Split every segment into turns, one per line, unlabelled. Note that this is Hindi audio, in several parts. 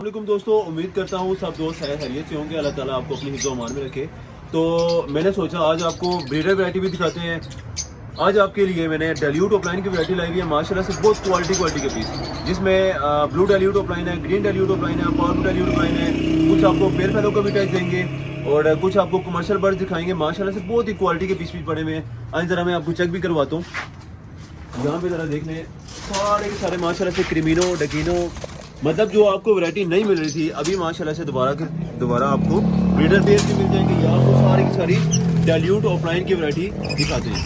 वालेकुम दोस्तों, उम्मीद करता हूँ सब दोस्त है खैरियत से होंगे। अल्लाह ताला आपको अपनी हिफ्ज़ अमान में रखे। तो मैंने सोचा आज आपको ब्रीडर वैरायटी भी दिखाते हैं। आज आपके लिए मैंने डेल्यूट ऑफलाइन की वैरायटी लाई हुई है माशाल्लाह से, बहुत क्वालिटी के पीस, जिसमें ब्लू डेल्यूट ऑफलाइन है, ग्रीन डेल्यूट ऑफलाइन है, पावर डेल्यूट ऑफलाइन है। कुछ आपको पेयर फेलो का भी टैग देंगे और कुछ आपको कमर्शियल बर्ड्स दिखाएंगे। माशाल्लाह से बहुत ही क्वालिटी के पीस पड़े हुए हैं। आज ज़रा मैं आपको चेक भी करवाता हूँ। यहाँ पे ज़रा देख लें, सारे के सारे माशाल्लाह से क्रीमिनो डकीनो, मतलब जो आपको वैरायटी नहीं मिल रही थी अभी माशाल्लाह से दोबारा आपको ब्रीडर पेयर भी मिल जाएंगे। या आपको सारी की सारी डेल्यूट ऑफलाइन की वैरायटी दिखाते हैं।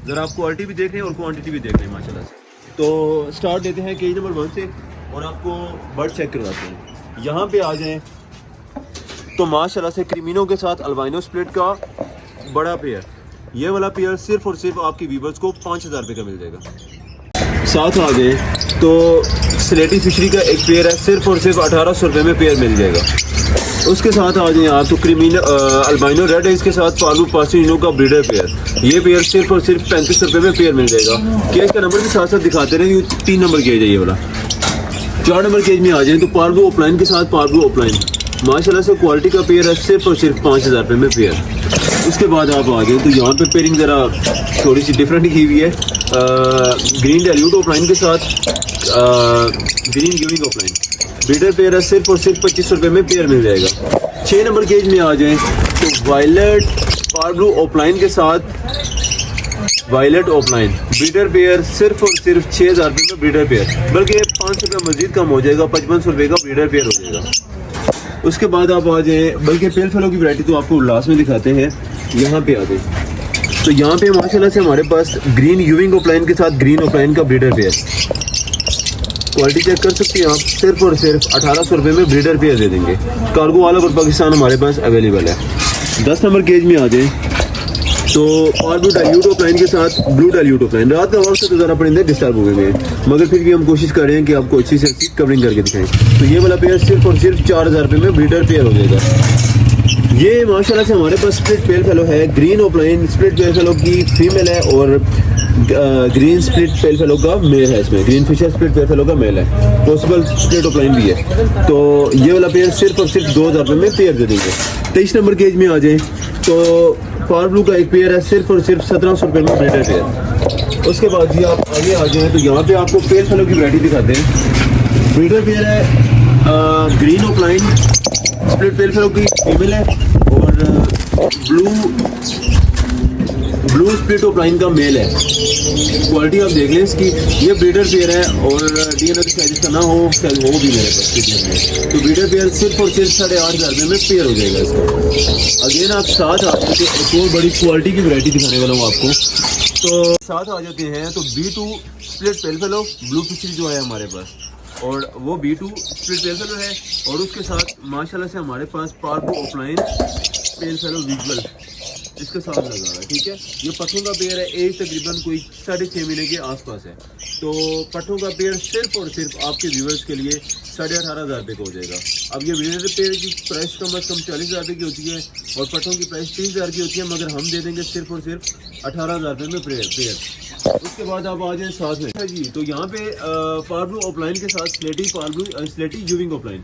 ज़रा आप क्वालिटी भी देख रहे हैं और क्वांटिटी भी देख रहे हैं माशाल्लाह से। तो स्टार्ट देते हैं केज नंबर 1 से और आपको बर्ड चेक करवाते हैं। यहाँ पे आ जाएँ तो माशाल्लाह से क्रीमिनो के साथ अल्बाइनो स्प्लिट का बड़ा पेयर, ये वाला पेयर सिर्फ और सिर्फ आपकी व्यूवर्स को 5000 रुपये का मिल जाएगा। साथ आ गए तो स्लेटी फिशरी का एक पेयर है, सिर्फ और सिर्फ 1800 रुपये में पेयर मिल जाएगा। उसके साथ आ जाए आप तो क्रीमिनो अल्बाइनो रेड है, इसके साथ पालू पासिनो का ब्रीडर पेयर, ये पेयर सिर्फ और सिर्फ 35 रुपये में पेयर मिल जाएगा। केज का नंबर भी साथ साथ दिखाते रहे, 3 नंबर केज है ये वाला। 4 नंबर केज में आ जाए तो पालू ऑफलाइन के साथ पालू ऑफलाइन माशाल्लाह से क्वालिटी का पेयर है, सिर्फ और सिर्फ 5000 रुपये में पेयर। उसके बाद आप आ गए तो यहाँ पे पेयरिंग ज़रा थोड़ी सी डिफरेंट की हुई है। ग्रीन डेल्यूट ऑफलाइन के साथ ग्रीन यूविंग ऑफलाइन ब्रीडर पेयर है, सिर्फ और सिर्फ 2500 रुपये में पेयर मिल जाएगा। 6 नंबर केज में आ जाएँ तो वायलेट पार्ब्लू ऑफलाइन के साथ वायलेट ऑफलाइन ब्रीडर पेयर, सिर्फ और सिर्फ 6000 रुपये में ब्रीडर पेयर, बल्कि 500 रुपये मजीद कम हो जाएगा, 5500 रुपये का ब्रीडर पेयर हो जाएगा। उसके बाद आप आ जाए, बल्कि पेयर फेलो की वैरायटी तो आपको लास्ट में दिखाते हैं। यहाँ पे आ जाए तो यहाँ पे माशाल्लाह से हमारे पास ग्रीन यूविंग ऑफलाइन के साथ ग्रीन ऑफलाइन का ब्रीडर पेयर, क्वालिटी चेक कर सकते हैं आप, सिर्फ और सिर्फ 1800 रुपये में ब्रीडर पेयर दे देंगे। कार्गो ऑल ओवर पाकिस्तान हमारे पास अवेलेबल है। 10 नंबर केज में आ जाए तो पालू डेल्यूट ऑफलाइन के साथ ब्लू डेल्यूट ऑफलाइन। रात का वक्त तो ज़रा परिंदे डिस्टर्ब हो गए हैं, मगर फिर भी हम कोशिश कर रहे हैं कि आपको अच्छी से अच्छी कवरिंग करके दिखाएं। तो ये वाला पेयर सिर्फ और सिर्फ 4000 रुपये में ब्रीडर पेयर हो जाएगा। ये माशाल्लाह से हमारे पास स्प्लिट पेयर फेलो है, green offline split pair fallow की फीमेल है और ग्रीन स्प्लिट पेयर फेलो का मेल है। इसमें green Fischer split pair fallow का मेल है, पॉसिबल स्प्लिट ऑफलाइन भी है। तो ये वाला पेयर सिर्फ और सिर्फ 2000 रुपये में पेयर दे देंगे। 23 नंबर केज में आ जाए तो पावर ब्लू का एक पेयर है, सिर्फ और सिर्फ 1700 रुपये में ब्रीडर पेयर। उसके बाद जी आप आगे आ जाएँ तो यहाँ पे आपको पेयर फेलो की वैरायटी दिखाते हैं। ब्रीडर पेयर है green offline split pair fallow की फीमेल है और ब्लू स्प्लिट ऑफलाइन का मेल है। क्वालिटी आप देख लें इसकी, ये ब्रीडर पेयर है और डीएनए शायद इसका ना हो, शायद हो भी मेरे पास। तो ब्रीडर पेयर सिर्फ और सिर्फ 8500 रुपये में पेयर हो जाएगा इसका। अगेन आप साथ आ जाते हैं, एक और बड़ी क्वालिटी की वैरायटी दिखाने वाला हूँ आपको। तो साथ आ जाते हैं तो B2 split pair fellow blue fishery जो है हमारे पास, और वो B2 स्प्लिट पेयर फेलो है और उसके साथ माशाल्लाह से हमारे पास पालू ऑफलाइन पेयर फेलो विजुअल इसके साथ लगा हुआ है। ठीक है, ये पट्ठों का पेयर है, एज तकरीबन कोई 6.5 महीने के आसपास है। तो पट्ठों का पेयर सिर्फ और सिर्फ आपके व्यूवर्स के लिए 18,500 रुपये का हो जाएगा। अब ये ब्रीडर पेयर की प्राइस कम अज़ कम 40,000 रुपये की होती है और पट्ठों की प्राइस 30,000 की होती है, मगर हम दे देंगे सिर्फ और सिर्फ 18,000 रुपये में पेयर। उसके बाद आप आ जाए साथ में जी, तो यहाँ पे पालू ऑफलाइन के साथ स्लेटी यूविंग ऑफलाइन,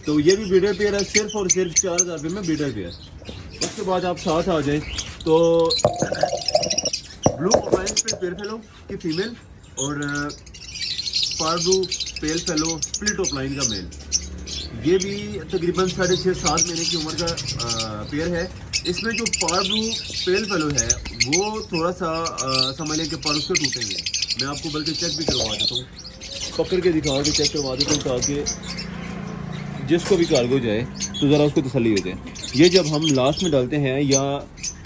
तो ये भी ब्रीडर पेयर है, सिर्फ और सिर्फ 4000 रुपये में ब्रीडर पेयर। उसके बाद आप साथ आ जाएं तो blue offline split pair fallow की फीमेल और पालू पेयर फेलो स्प्लिट ऑफलाइन का मेल, ये भी तकरीबन 6.5-7 महीने की उम्र का पेयर है। इसमें जो पालू पेयर फेलो है वो थोड़ा सा समझ लें कि पर उसके टूटे हुए हैं। मैं आपको बल्कि चेक भी करवा देता हूँ, पकड़ के दिखा के चेक करवा देता हूँ ताकि जिसको भी कार्गो जाए तो ज़रा उसको तसल्ली हो जाए। ये जब हम लास्ट में डालते हैं या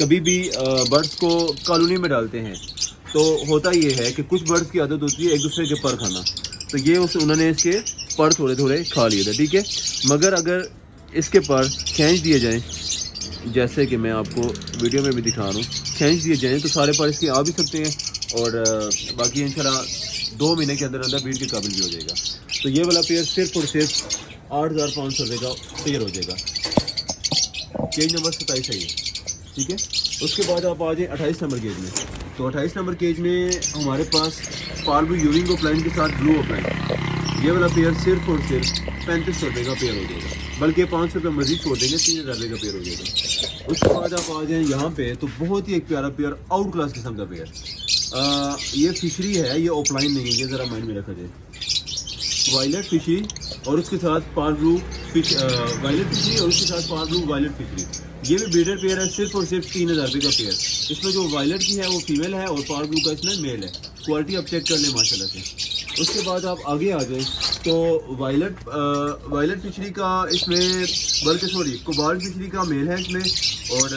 कभी भी बर्ड्स को कॉलोनी में डालते हैं तो होता ये है कि कुछ बर्ड्स की आदत होती है एक दूसरे के पर खाना, तो ये उन्होंने इसके पर थोड़े थोड़े खा लिए थे। ठीक है, मगर अगर इसके पर खींच दिए जाएँ, जैसे कि मैं आपको वीडियो में भी दिखा रहा हूँ, खींच दिए जाएँ तो सारे पर इसके आ भी सकते हैं और बाकी इंशाल्लाह 2 महीने के अंदर अंदर ब्रीड के काबिल भी हो जाएगा। तो ये वाला पेयर सिर्फ और सिर्फ 8500 रुपये का पेयर हो जाएगा। केज नंबर 27 है ये। ठीक है, उसके बाद आप आ जाए 28 नंबर केज में। तो 28 नंबर केज में हमारे पास पालू यूविंग ऑफलाइन के साथ ब्लू ऑफलाइन, ये वाला पेयर सिर्फ और सिर्फ 3500 रुपये का पेयर हो जाएगा, बल्कि 500 रुपये मजीद छोड़ देंगे, 3000 रुपये का पेयर हो जाएगा। उसके बाद आप आ जाएँ यहाँ पे तो बहुत ही एक प्यारा पेयर, आउट क्लास किस्म का पेयर, ये फिशरी है, ये ऑफलाइन नहीं है, ये ज़रा माइंड में रखा जाए। वायलेट फिशरी और उसके साथ पार ब्लू फिश, वायलेट फिशरी और उसके साथ पार ब्लू वायलेट फिशरी, ये भी ब्रीडर पेयर है, सिर्फ और सिर्फ 3000 रुपये का पेयर। इसमें जो वायलेट की है वो फीमेल है और पार ब्लू का इसमें मेल है। क्वालिटी आप चेक कर लें माशाल्लाह से। उसके बाद आप आगे आ जाएं तो वायलेट फिशरी का इसमें, बल्कि सॉरी कोबाल्ट फिशरी का मेल है इसमें, और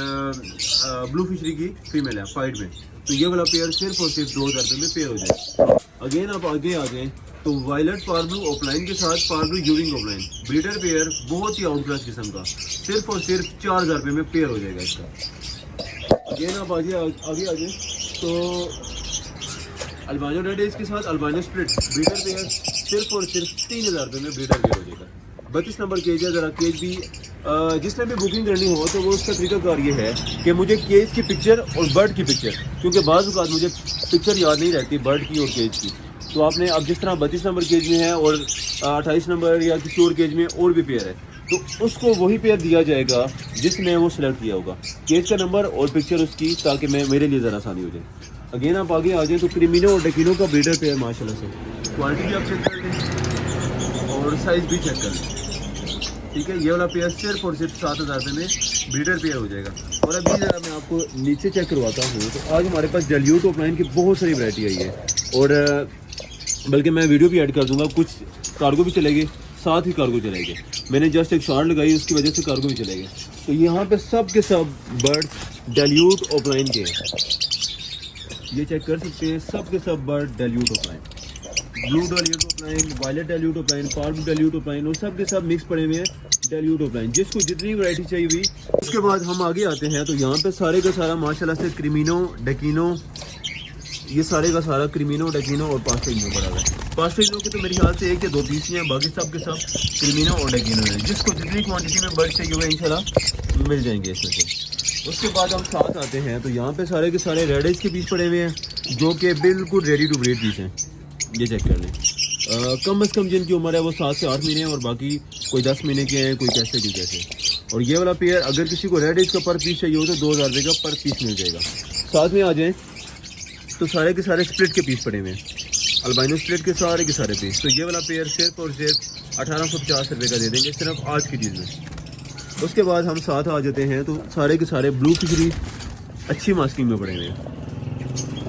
ब्लू फिशरी की फीमेल है फाइट में। तो ये वाला पेयर सिर्फ और सिर्फ 2000 रुपये में पेयर हो जाए। अगेन आप आगे आ जाएँ तो वायलेट पार्ब्लू ऑफलाइन के साथ पार्ब्लू यूरिंग ऑफलाइन ब्रीडर पेयर, बहुत ही आउट क्लास किस्म का, सिर्फ और सिर्फ 4000 रुपये में पेयर हो जाएगा इसका। अगेन आप आगे आ जाए तो अल्बानो रेड है इसके साथ अल्बानो स्प्लिट ब्रीडर पेयर, सिर्फ और सिर्फ 3000 रुपये में ब्रीडर पेयर हो जाएगा। 32 नंबर केज है, ज़रा केज भी जिसने भी बुकिंग करनी हो तो वो उसका तरीकाकार ये है कि मुझे केज की पिक्चर और बर्ड की पिक्चर, क्योंकि बाज़ औक़ात मुझे पिक्चर याद नहीं रहती बर्ड की और केज की, तो आपने अब जिस तरह 32 नंबर केज में है और 28 नंबर या किसी और केज में और भी पेयर है, तो उसको वही पेयर दिया जाएगा जिसने वो सिलेक्ट किया होगा, केज का नंबर और पिक्चर उसकी, ताकि मेरे लिए ज़रा आसानी हो जाए। अगेन आप आगे आ जाए तो क्रिमिनो और डेकिनो का ब्रीडर पेयर माशाल्लाह से, क्वालिटी भी आप चेक कर लें और साइज़ भी चेक कर लें, ठीक है। ये वाला पेयर सिर्फ और सिर्फ 7000 रुपये में ब्रीडर पेयर हो जाएगा। और अभी ज़रा मैं आपको नीचे चेक करवाता हूँ, तो आज हमारे पास डेल्यूट ऑफलाइन की बहुत सारी वैरायटी आई है, और बल्कि मैं वीडियो भी ऐड कर दूंगा, कुछ कार्गो भी चलेगी, साथ ही कार्गो चलेगी। मैंने जस्ट एक शॉर्ट लगाई, उसकी वजह से कार्गो भी चलेगा। तो यहाँ पे सब के सब बर्ड डेल्यूट ऑफलाइन के हैं, ये चेक कर सकते हैं, सब के सब bird dilute opaline, blue dilute opaline, violet dilute opaline, parblue dilute opaline, और सब के सब मिक्स पड़े हुए हैं डेल्यूट ऑफलाइन, जिसको जितनी वैरायटी चाहिए हुई। उसके बाद हम आगे आते हैं तो यहाँ पे सारे का सारा माशाल्लाह से क्रिमिनो डेकिनो, ये सारे का सारा क्रिमिनो डेकिनो और पास्टेलिनो पड़ा हुआ है। पास्टेलिनो के तो मेरे ख्याल से 1 या 2 पीस ही हैं, बाकी सब के सब क्रिमिनो और डेकिनो है। जिसको जितनी क्वांटिटी में बर्ड चाहिए हुए इंशाल्लाह मिल जाएंगे इसमें से। उसके बाद हम साथ आते हैं तो यहाँ पे सारे के सारे रेड एज के पीस पड़े हुए हैं, जो कि बिल्कुल रेडी टू ब्रीड पीस हैं, ये चेक कर लें। कम से कम जिनकी उम्र है वो 7 से 8 महीने हैं, और बाकी कोई 10 महीने के हैं, कोई कैसे कोई कैसे। और ये वाला पेयर अगर किसी को रेड एज का पर पीस चाहिए हो तो 2000 रुपये का पर पीस मिल जाएगा। साथ में आ जाएँ तो सारे के सारे स्प्लिट के पीस पड़े हुए हैं, अल्बाइनो स्प्लिट के सारे पीस। तो ये वाला पेयर सिर्फ और सिर्फ 1850 रुपये का दे देंगे, सिर्फ आज की चीज़ में। उसके बाद हम साथ आ जाते हैं तो सारे के सारे ब्लू फिशरी अच्छी मास्किंग में पड़े हुए हैं,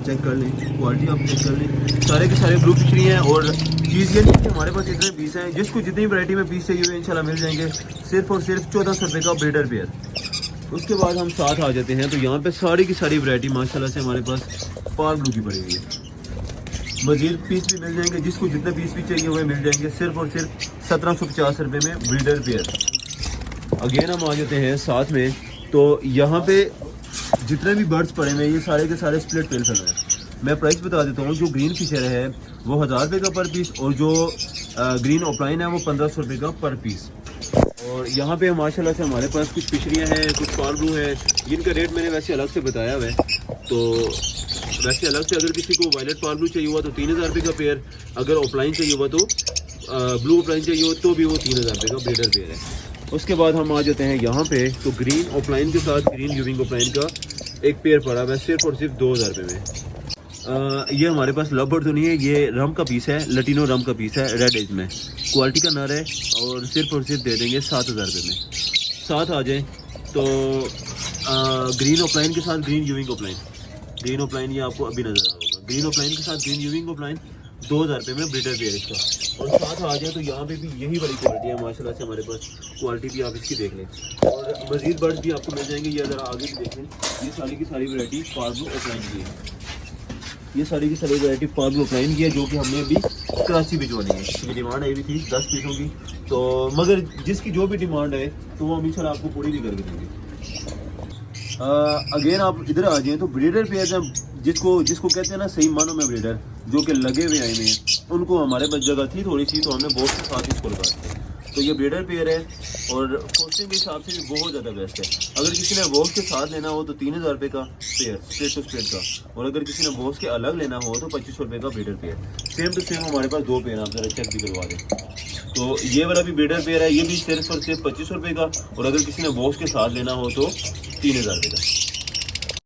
चेक कर लें, क्वालिटी आप चेक कर लें, सारे के सारे ब्लू फिशरी हैं। और चीज़ ये नहीं कि हमारे पास इतने पीस हैं, जिसको जितनी वैरायटी में पीस चाहिए हुए इंशाल्लाह मिल जाएंगे, सिर्फ और सिर्फ 1400 रुपये का ब्रीडर पेयर। उसके बाद हम साथ आ जाते हैं तो यहाँ पे सारी की सारी वैरायटी माशाल्लाह से हमारे पास पार ब्लू की पड़ी हुई है, मजीद पीस भी मिल जाएंगे, जिसको जितने पीस भी चाहिए हुए मिल जाएंगे, सिर्फ और सिर्फ 1750 रुपये में ब्रीडर पेयर। अगेन हम आ जाते हैं साथ में तो यहाँ पे जितने भी बर्ड्स पड़े हुए हैं ये सारे के सारे स्प्लिट पेल कर रहे हैं। मैं प्राइस बता देता हूँ, जो ग्रीन फिशर है वो 1000 रुपये का पर पीस, और जो ग्रीन ऑफलाइन है वो 1500 रुपये का पर पीस। और यहाँ पे माशाल्लाह से हमारे पास कुछ फिशरियाँ हैं, कुछ पार ब्लू है, जिनका रेट मैंने वैसे अलग से बताया हुआ है। तो वैसे अलग से अगर किसी को वायलेट पार ब्लू चाहिए हुआ तो 3000 रुपये का पेयर, अगर ऑफलाइन चाहिए हुआ तो ब्लू ऑफलाइन चाहिए हो तो भी वो 3000 रुपये का ब्रीडर पेयर है। उसके बाद हम आ जाते हैं यहाँ पे तो ग्रीन ऑफलाइन के साथ ग्रीन यूविंग ऑफलाइन का एक पेयर पड़ा हुआ है, सिर्फ और सिर्फ 2000 रुपये में। ये हमारे पास लव बर्ड तो नहीं है, ये रम का पीस है, लटीनो रम का पीस है, रेड एज में, क्वालिटी का नर है, और सिर्फ दे देंगे 7000 रुपये में। साथ आ जाए तो ग्रीन ऑफलाइन के साथ ग्रीन यूविंग ऑफलाइन, ग्रीन ऑफलाइन ये आपको अभी नजर आ होगा, ग्रीन ऑफलाइन के साथ ग्रीन यूविंग ऑफलाइन 2000 रुपये में ब्रीडर पेयर इसका। और साथ आ जाए तो यहाँ पे भी यही बड़ी क्वालिटी है माशाल्लाह से हमारे पास, क्वालिटी भी आप इसकी देख लें, और मजीद बर्ड्स भी आपको मिल जाएंगे। ये ज़रा आगे भी देख लें, ये सारी की सारी वैरायटी पार्ब्लू ऑफलाइन की है, ये सारी की सारी वैरायटी पार्ब्लू ऑफलाइन की है, जो कि हमने अभी कराची भिजवानी है। ये डिमांड आई हुई थी 10 पीसों की, तो मगर जिसकी जो भी डिमांड है तो वो हम इंशाल्लाह आपको पूरी भी करके देंगे। अगेन आप इधर आ जाएँ तो ब्रीडर पेयर जिसको कहते हैं ना सही मानों में ब्रीडर, जो कि लगे हुए आए हुए हैं, उनको हमारे पास जगह थी थोड़ी सी, तो हमने बॉक्स के साथ इसको लगा दिया। तो ये ब्रीडर पेयर है, और कॉस्टिंग के हिसाब से भी बहुत ज़्यादा बेस्ट है। अगर किसी ने बॉक्स के साथ लेना हो तो 3000 रुपये का पेयर स्ट्रेट टू स्ट्रेट का, और अगर किसी ने बॉक्स के अलग लेना हो तो 2500 रुपये का breeder pair. Same to same हमारे पास 2 पेयर, आप ज़रा चेक भी करवा दें। तो ये वाला भी ब्रीडर पेयर है, ये भी सिर्फ और सिर्फ 2500 रुपये का, और अगर किसी ने बॉक्स के साथ लेना हो तो 3000 रुपये का।